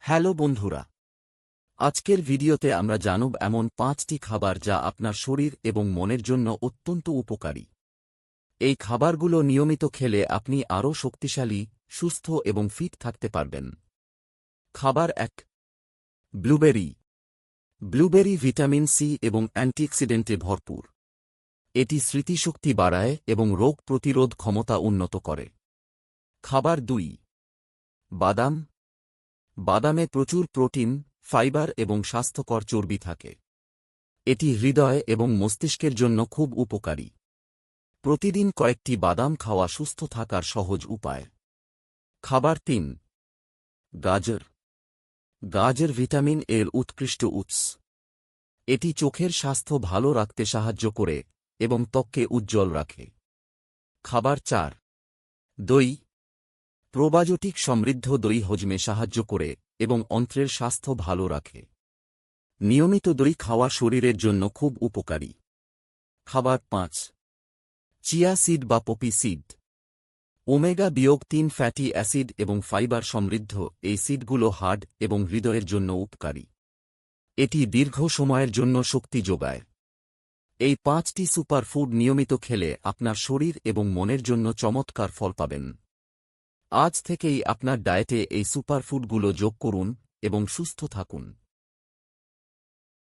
Hello বন্ধুরা, আজকের ভিডিওতে আমরা জানব এমন 5টি খাবার যা আপনার শরীর এবং মনের জন্য অত্যন্ত উপকারী। এই খাবারগুলো নিয়মিত খেলে আপনি আরও শক্তিশালী, সুস্থ এবং ফিট থাকতে পারবেন। খাবার 1। ব্লুবেরি। ব্লুবেরি ভিটামিন সি এবং অ্যান্টিঅক্সিডেন্টে ভরপুর। এটি স্মৃতিশক্তি বাড়ায় এবং রোগ প্রতিরোধ ক্ষমতা উন্নত করে। খাবার 2। বাদাম। বাদামে প্রচুর প্রোটিন, ফাইবার এবং স্বাস্থ্যকর চর্বি থাকে। এটি হৃদয় এবং মস্তিষ্কের জন্য খুব উপকারী। প্রতিদিন কয়েকটি বাদাম খাওয়া সুস্থ থাকার সহজ উপায়। খাবার 3। গাজর। গাজর ভিটামিন এর উৎকৃষ্ট উৎস। এটি চোখের স্বাস্থ্য ভালো রাখতে সাহায্য করে এবং ত্বককে উজ্জ্বল রাখে। খাবার 4। দই। প্রোবায়োটিক সমৃদ্ধ দই হজমে সাহায্য করে এবং অন্ত্রের স্বাস্থ্য ভালো রাখে। নিয়মিত দই খাওয়া শরীরের জন্য খুব উপকারী। খাবার 5। চিয়া সিড বা poppy seed. Omega three fatty acid এবং ফাইবার সমৃদ্ধ এই সিডগুলো হার্ট এবং হৃদয়ের জন্য উপকারী। এটি দীর্ঘ সময়ের জন্য শক্তি যোগায়। এই 5টি সুপারফুড নিয়মিত খেলে আপনার শরীর এবং মনের জন্য চমৎকার ফল পাবেন। আজ থেকেই আপনার ডায়েটে এই সুপারফুডগুলো যোগ করুন এবং সুস্থ থাকুন।